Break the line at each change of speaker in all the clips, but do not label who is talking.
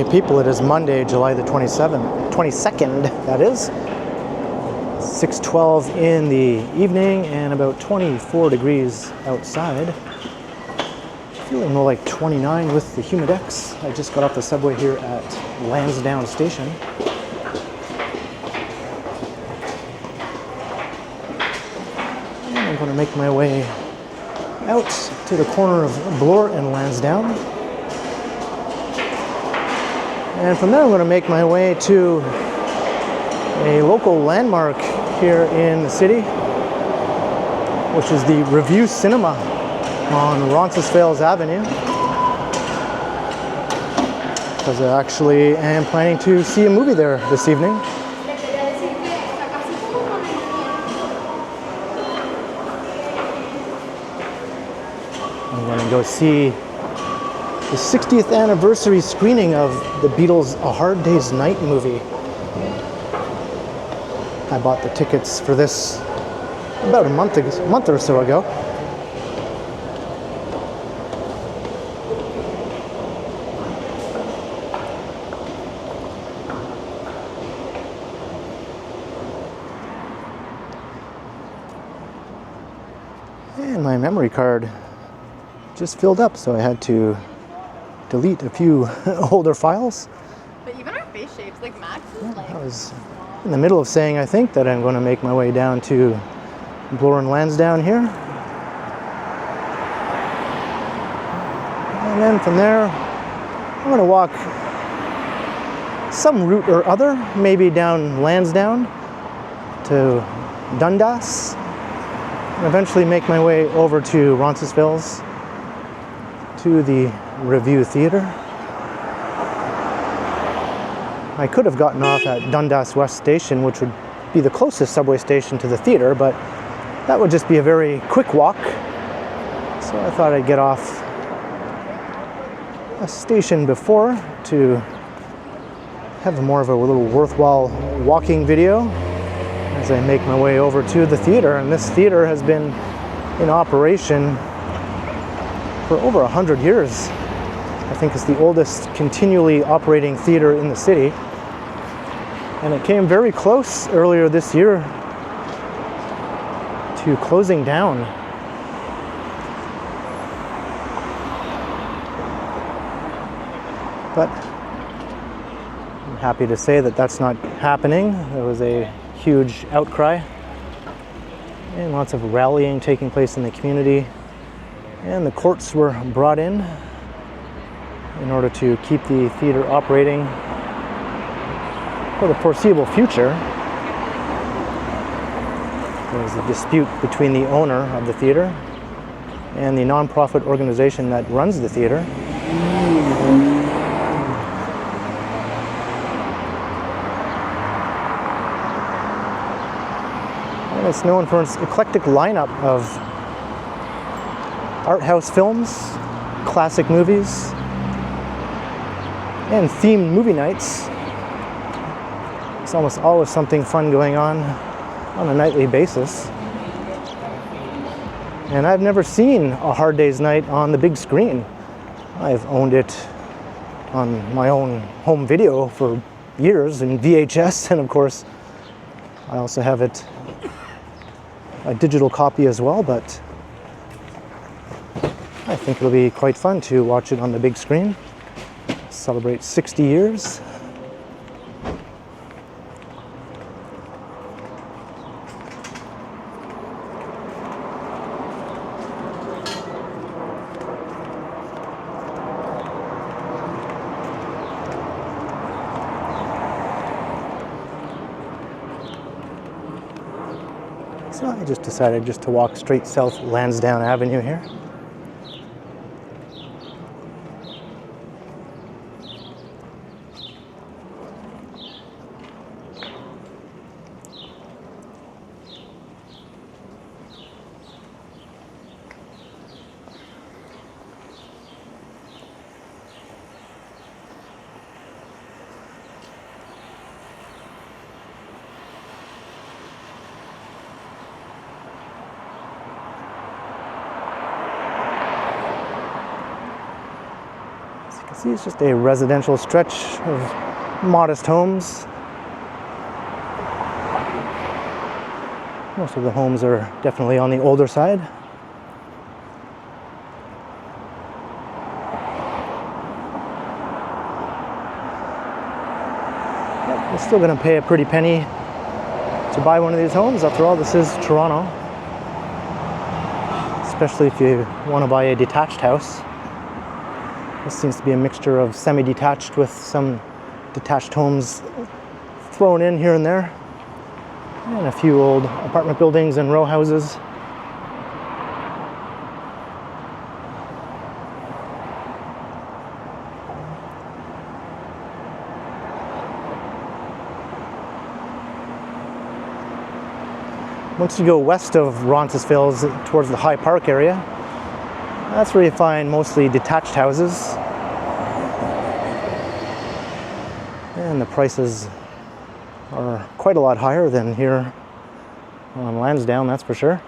right, people, it is Monday, July the 22nd, that is. 6:12 in the evening and about 24 degrees outside. Feeling more like 29 with the Humidex. I just got off the subway here at Lansdowne station. And I'm going to make my way out to the corner of Bloor and Lansdowne. And from there I'm going to make my way to a local landmark here in the city, which is the Revue Cinema on Roncesvalles Avenue. Because I actually am planning to see a movie there this evening. I'm going to go see the 60th anniversary screening of the Beatles' A Hard Day's Night movie. I bought the tickets for this about a month or so ago. And my memory card just filled up, so I had to delete a few older files.
But even our face shapes, like Max is like...
I was in the middle of saying, I think, that I'm going to make my way down to Bloor and Lansdowne here. And then from there, I'm going to walk some route or other, maybe down Lansdowne to Dundas, and eventually make my way over to Roncesvalles to the Revue Theatre. I could have gotten off at Dundas West Station, which would be the closest subway station to the theatre, but that would just be a very quick walk. So I thought I'd get off a station before to have more of a little worthwhile walking video as I make my way over to the theatre. And this theatre has been in operation for over 100 years. I think it's the oldest continually operating theater in the city. And it came very close earlier this year to closing down. But I'm happy to say that that's not happening. There was a huge outcry and lots of rallying taking place in the community. And the courts were brought in order to keep the theater operating for the foreseeable future. There was a dispute between the owner of the theater and the nonprofit organization that runs the theater. And it's known for its eclectic lineup of art house films, classic movies, and themed movie nights. There's almost always something fun going on a nightly basis. And I've never seen A Hard Day's Night on the big screen. I've owned it on my own home video for years in VHS, and of course I also have it a digital copy as well, but I think it'll be quite fun to watch it on the big screen. Celebrate 60 years. So I just decided just to walk straight south Lansdowne Avenue here. See, it's just a residential stretch of modest homes. Most of the homes are definitely on the older side. Yep, you're still going to pay a pretty penny to buy one of these homes. After all, this is Toronto. Especially if you want to buy a detached house. This seems to be a mixture of semi-detached with some detached homes thrown in here and there. And a few old apartment buildings and row houses. Once you go west of Roncesvalles towards the High Park area, that's where you find mostly detached houses. And the prices are quite a lot higher than here on Lansdowne, that's for sure.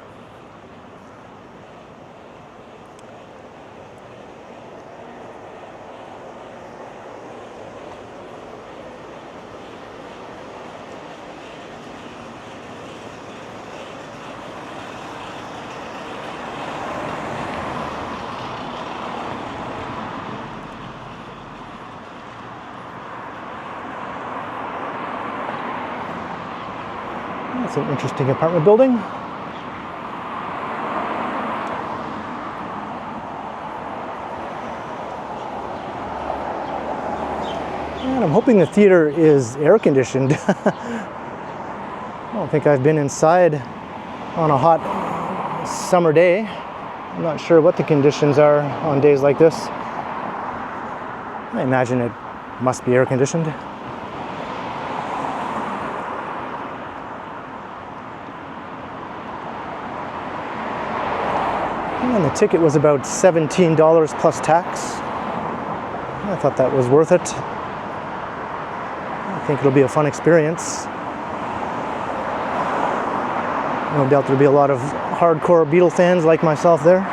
That's an interesting apartment building. And I'm hoping the theater is air conditioned. I don't think I've been inside on a hot summer day. I'm not sure what the conditions are on days like this. I imagine it must be air conditioned. And the ticket was about $17 plus tax. I thought that was worth it. I think it'll be a fun experience. No doubt there'll be a lot of hardcore Beatle fans like myself there.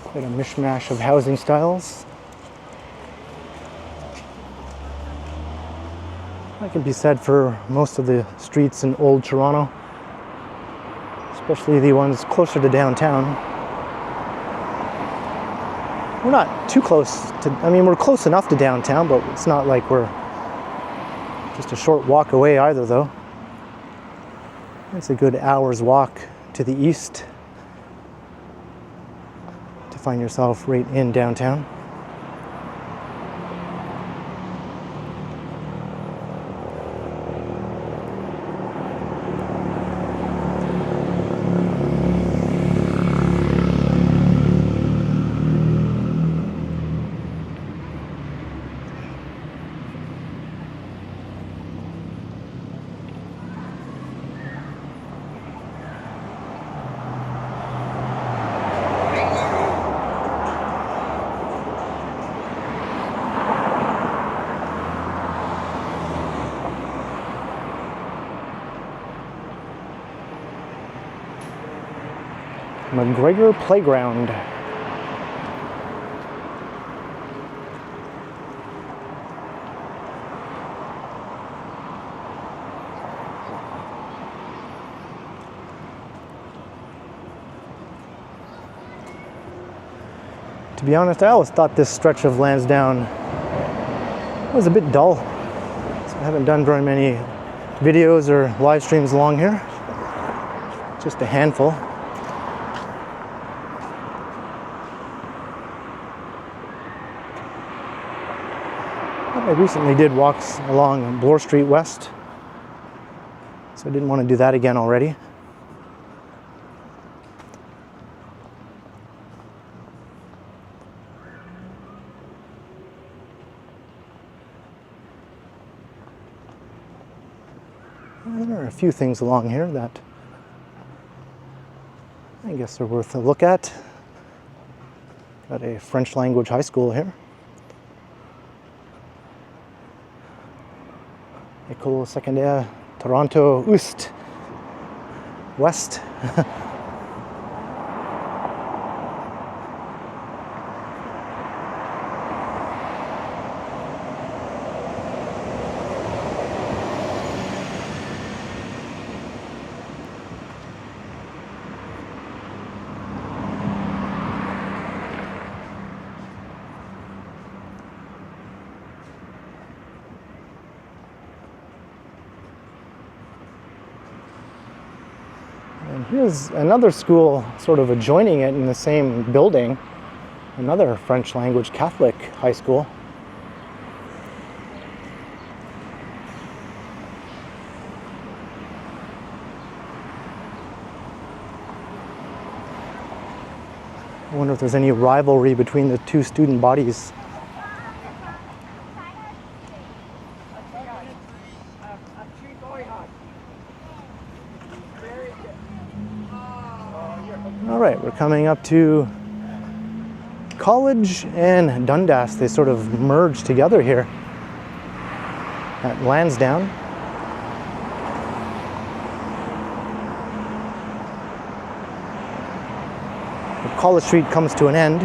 Quite a mishmash of housing styles. That can be said for most of the streets in old Toronto, especially the ones closer to downtown. We're not too close to, I mean, we're close enough to downtown, but it's not like we're just a short walk away either, though. It's a good hour's walk to the east to find yourself right in downtown. McGregor Playground. To be honest, I always thought this stretch of Lansdowne was a bit dull. So I haven't done very many videos or live streams along here. Just a handful. I recently did walks along Bloor Street West, so I didn't want to do that again already. There are a few things along here that I guess are worth a look at. Got a French language high school here. École secondaire Toronto East West. And here's another school sort of adjoining it in the same building, another French language Catholic high school. I wonder if there's any rivalry between the two student bodies. All right, we're coming up to College and Dundas. They sort of merge together here at Lansdowne. College Street comes to an end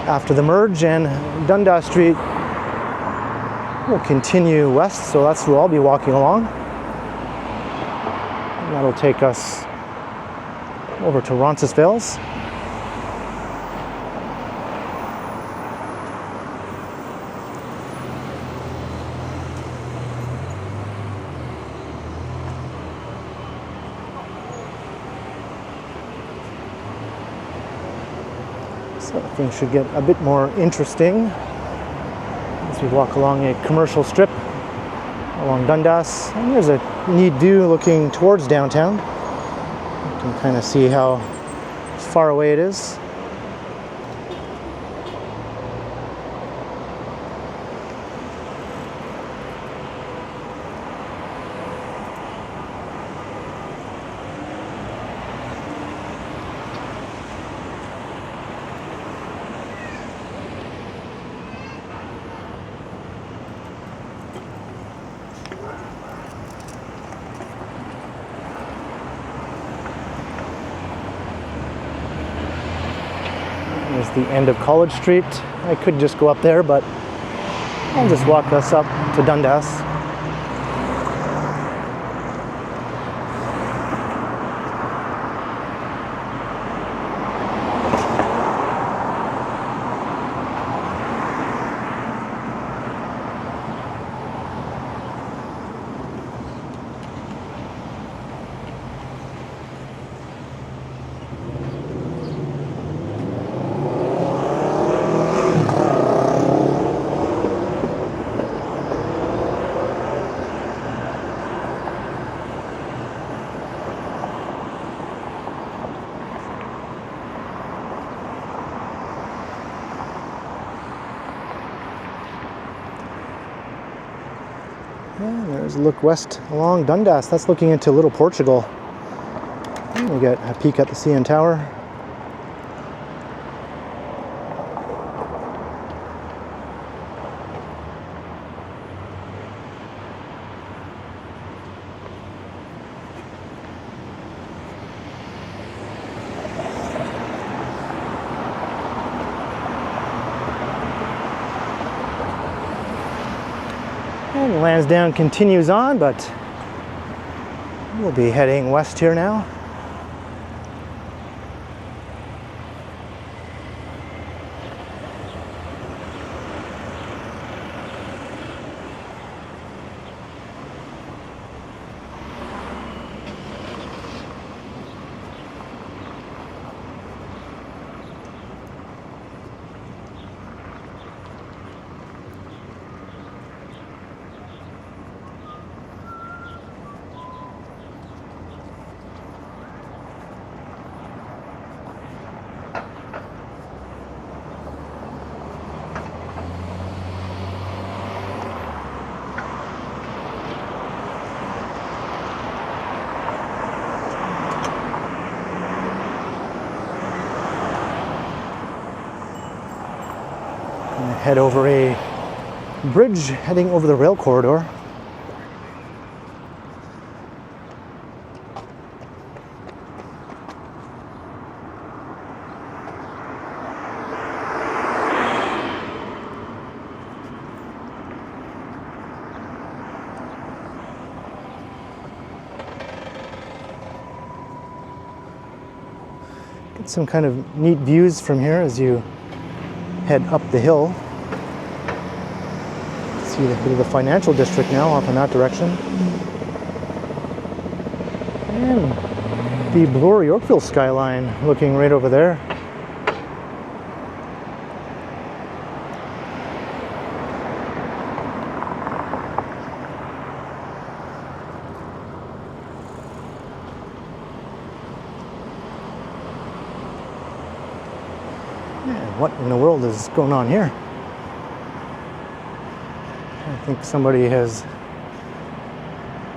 after the merge, and Dundas Street will continue west, so that's where I'll be walking along. And that'll take us over to Roncesvalles. So things should get a bit more interesting as we walk along a commercial strip along Dundas. And there's a neat view looking towards downtown. You can kind of see how far away it is. There's the end of College Street. I could just go up there, but I'll just walk us up to Dundas. And there's a look west along Dundas. That's looking into Little Portugal. And we get a peek at the CN Tower. And Lansdowne continues on, but we'll be heading west here now. head over a bridge heading over the rail corridor. Get some kind of neat views from here as you head up the hill. See a bit of the financial district now off in that direction. And the Bloor Yorkville skyline looking right over there. What in the world is going on here? I think somebody has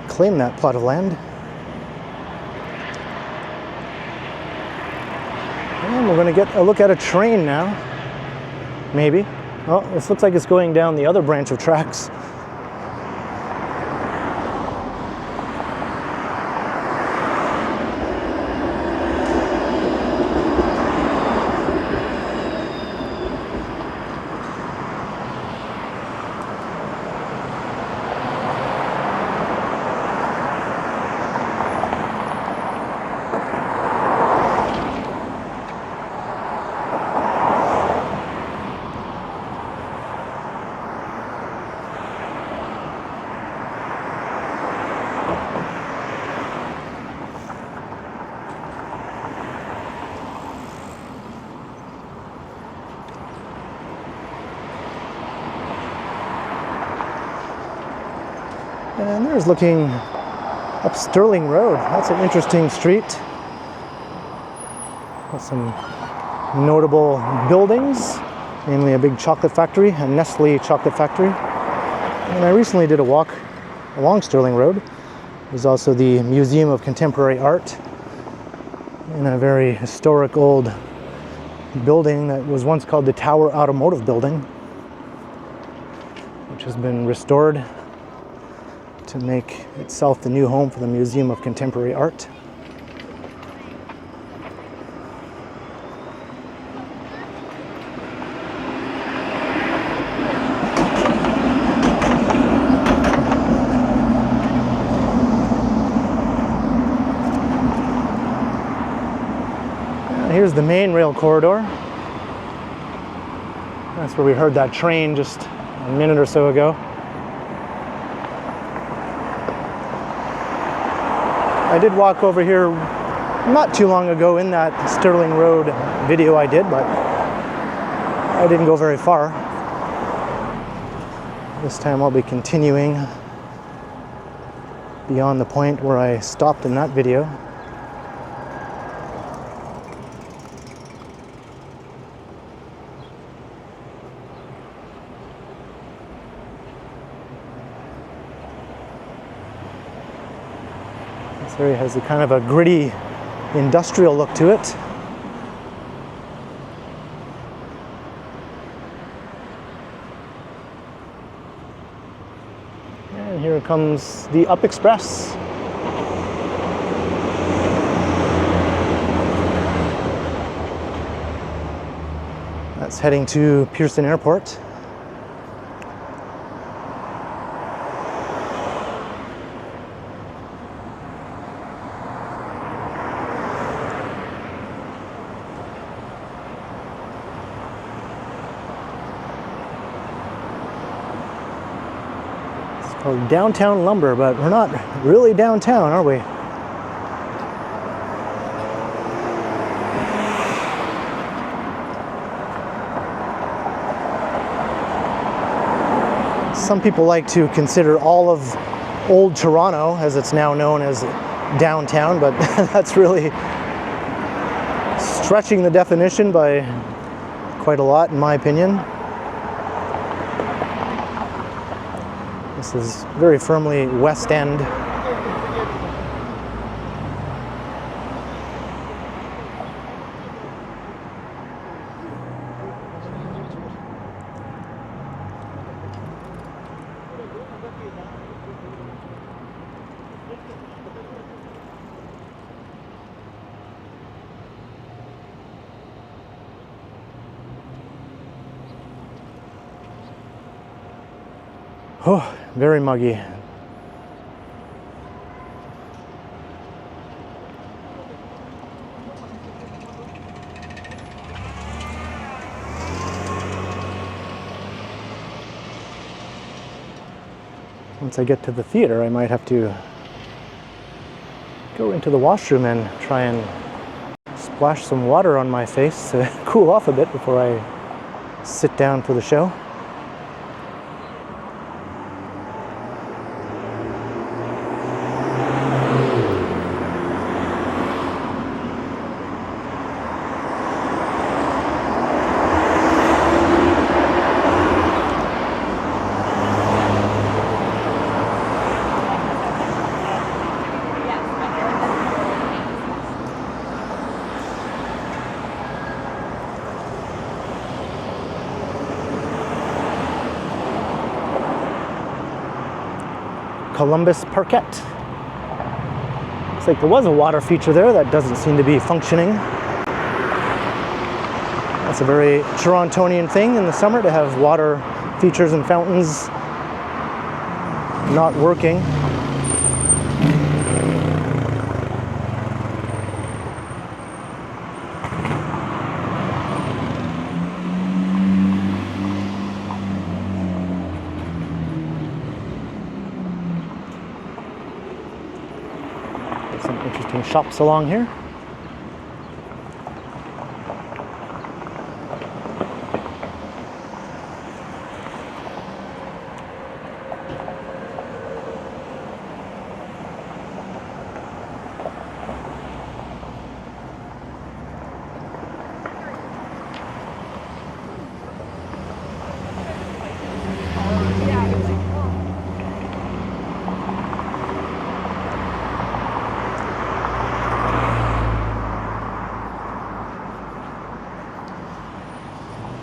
claimed that plot of land. And we're going to get a look at a train now. Maybe. Oh, this looks like it's going down the other branch of tracks. And there's looking up Sterling Road. That's an interesting street. With some notable buildings, namely a big chocolate factory, a Nestle chocolate factory. And I recently did a walk along Sterling Road. There's also the Museum of Contemporary Art in a very historic old building that was once called the Tower Automotive Building, which has been restored to make itself the new home for the Museum of Contemporary Art. Here's the main rail corridor. That's where we heard that train just a minute or so ago. I did walk over here not too long ago in that Sterling Road video I did, but I didn't go very far. This time I'll be continuing beyond the point where I stopped in that video. This area has a kind of a gritty industrial look to it. And here comes the Up Express. That's heading to Pearson Airport. Called Downtown Lumber, but we're not really downtown, are we? Some people like to consider all of Old Toronto, as it's now known as, downtown, but that's really stretching the definition by quite a lot, in my opinion. This is very firmly West End. Oh, very muggy. Once I get to the theater, I might have to go into the washroom and try and splash some water on my face to cool off a bit before I sit down for the show. Columbus Parquet. Looks like there was a water feature there that doesn't seem to be functioning. That's a very Torontonian thing in the summer to have water features and fountains not working. Some interesting shops along here.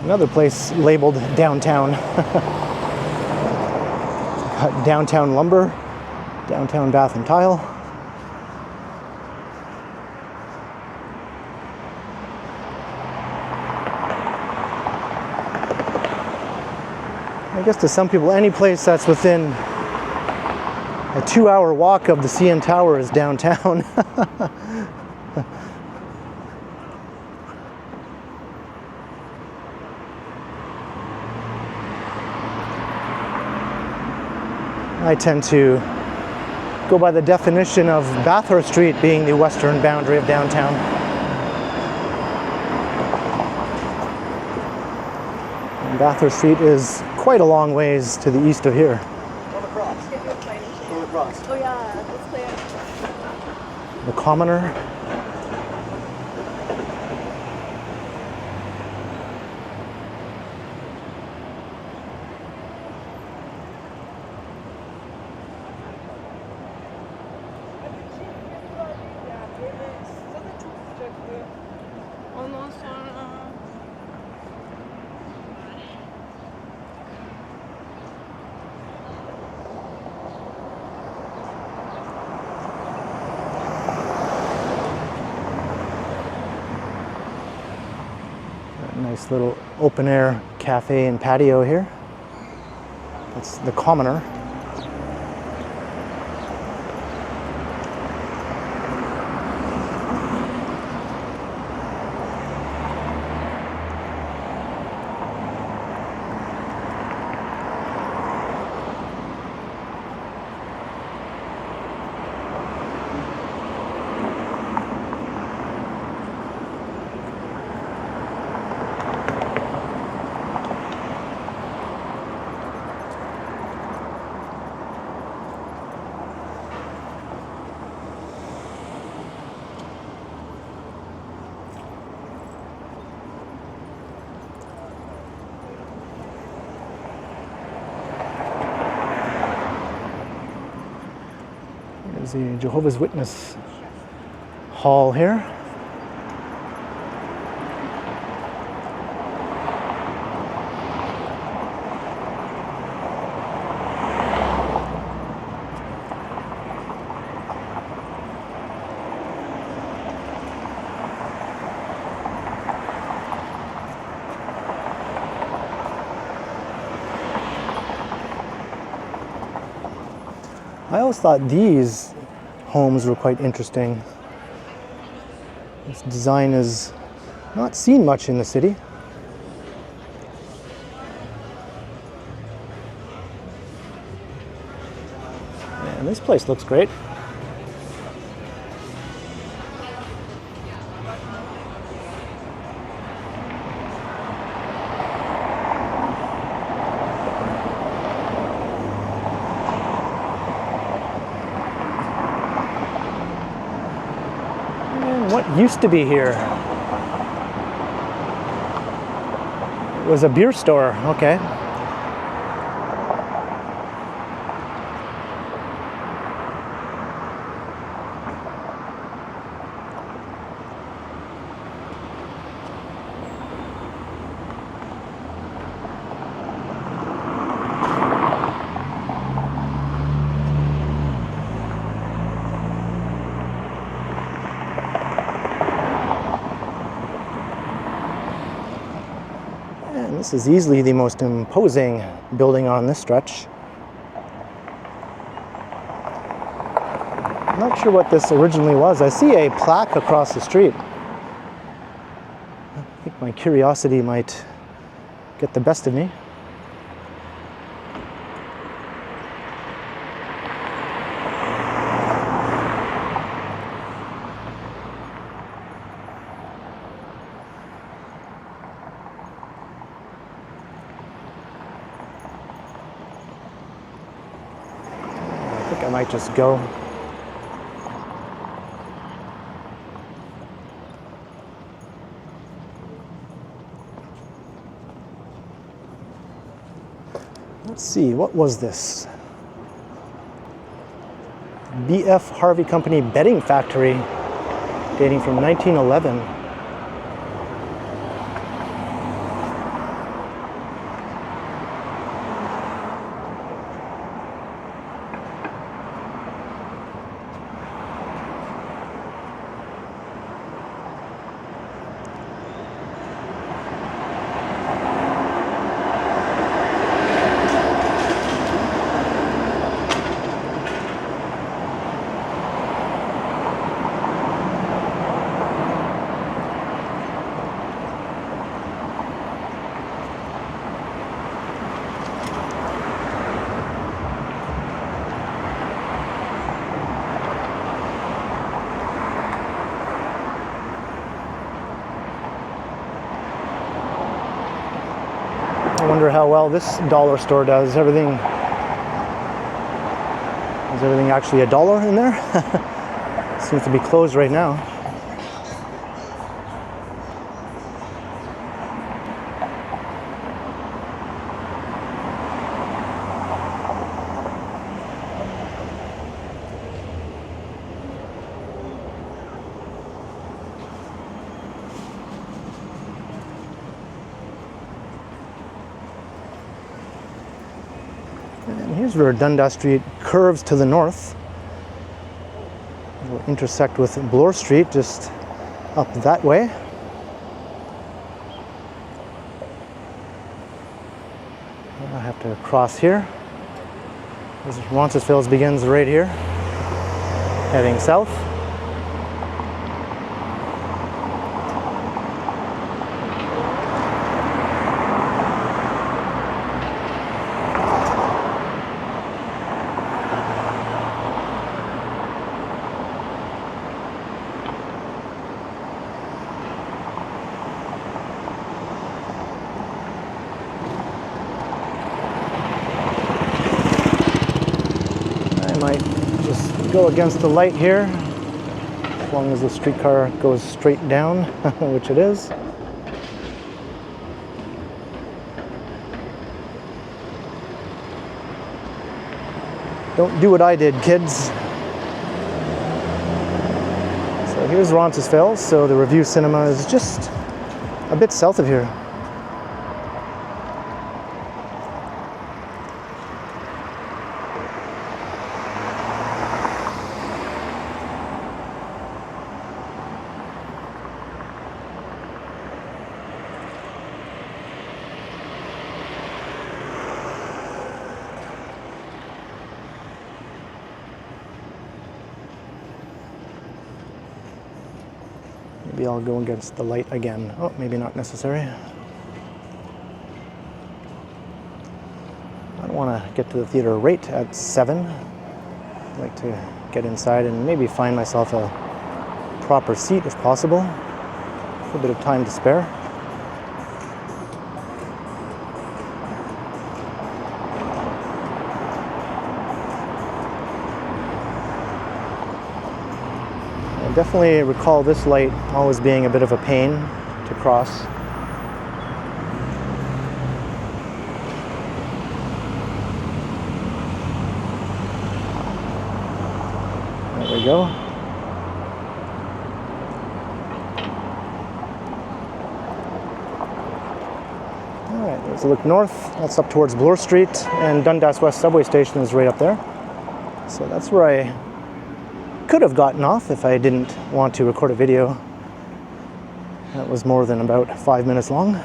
Another place labeled downtown. Got downtown lumber, downtown bath and tile. I guess to some people, any place that's within a 2-hour walk of the CN Tower is downtown. I tend to go by the definition of Bathurst Street being the western boundary of downtown. And Bathurst Street is quite a long ways to the east of here.
Going across. Going across.
Oh yeah, let's play it.
The Commoner.
Ondan sonra
Nice little open air cafe and patio here. That's the Commoner. There's the Jehovah's Witness hall here. I always thought these homes were quite interesting. This design is not seen much in the city. And this place looks great. What used to be here? It was a beer store, okay. This is easily the most imposing building on this stretch. I'm not sure what this originally was. I see a plaque across the street. I think my curiosity might get the best of me. I might just go. Let's see, what was this? B.F. Harvey Company Bedding Factory, dating from 1911. I wonder how well this dollar store does. Is everything actually $1 in there? Seems to be closed right now. And here's where Dundas Street curves to the north. It will intersect with Bloor Street just up that way. I have to cross here. Roncesvalles begins right here, heading south. Go against the light here, as long as the streetcar goes straight down, which it is. Don't do what I did, kids. So here's Roncesvalles, so the Revue Cinema is just a bit south of here. Maybe I'll go against the light again. Oh, maybe not necessary. I don't want to get to the theater right at 7. I'd like to get inside and maybe find myself a proper seat if possible. A bit of time to spare. I definitely recall this light always being a bit of a pain to cross. There we go. All right, let's look north. That's up towards Bloor Street, and Dundas West subway station is right up there. So that's where I could have gotten off if I didn't want to record a video that was more than about 5 minutes long.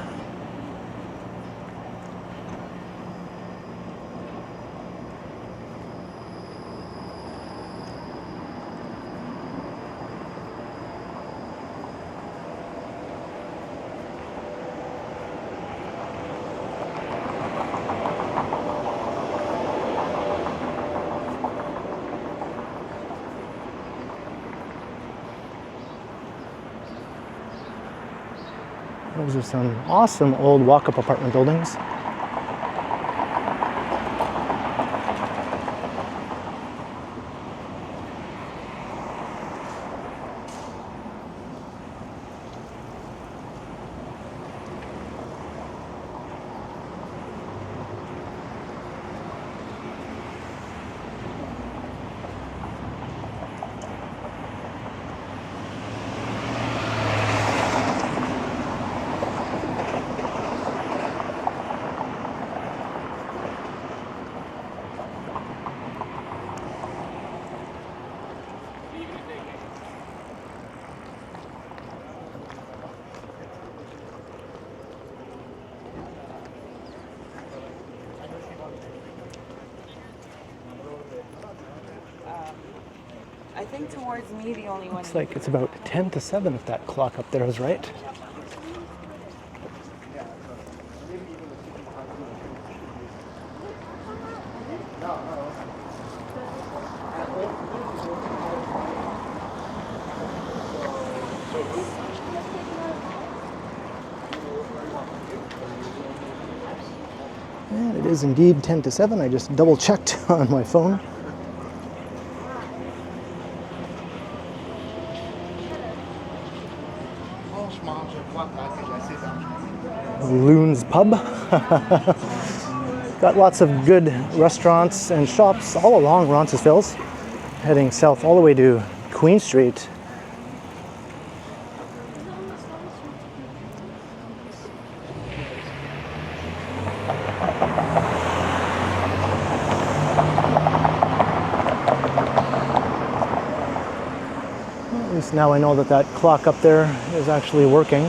Those are some awesome old walk-up apartment buildings.
I think towards me, the only one.
Looks like it's about 10 to 7 if that clock up there is right. And it is indeed 10 to 7. I just double checked on my phone. Loon's Pub. Got lots of good restaurants and shops all along Roncesvalles, heading south all the way to Queen Street. At least now I know that that clock up there is actually working.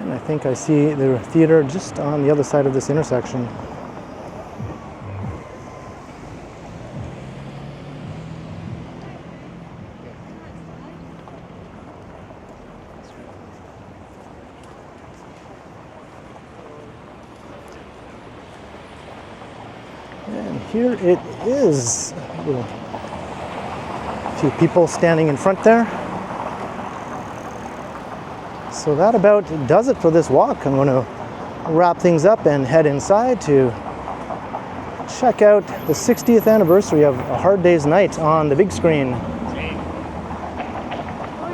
And I think I see the theater just on the other side of this intersection. And here it is. A few people standing in front there. So that about does it for this walk. I'm going to wrap things up and head inside to check out the 60th anniversary of A Hard Day's Night on the big screen.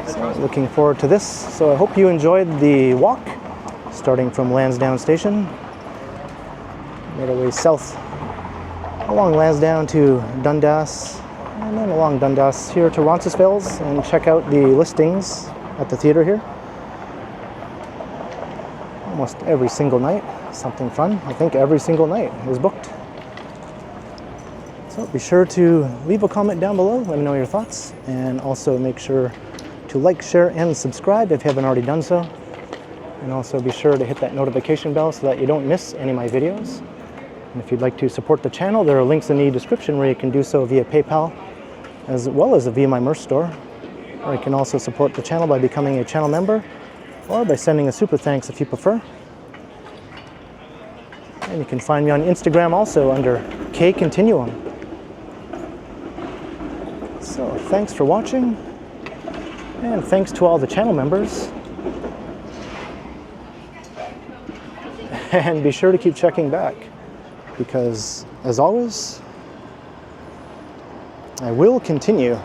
So looking forward to this. So I hope you enjoyed the walk, starting from Lansdowne station. Made our way south along Lansdowne to Dundas, and then along Dundas here to Roncesvalles, and check out the listings at the theater here. Almost every single night, something fun. I think every single night is booked. So be sure to leave a comment down below, let me know your thoughts, and also make sure to like, share, and subscribe if you haven't already done so. And also be sure to hit that notification bell so that you don't miss any of my videos. And if you'd like to support the channel, there are links in the description where you can do so via PayPal, as well as via my merch store. Or you can also support the channel by becoming a channel member, or by sending a super thanks if you prefer. And you can find me on Instagram also under KContinuum. So thanks for watching, and thanks to all the channel members. And be sure to keep checking back, because as always, I will continue.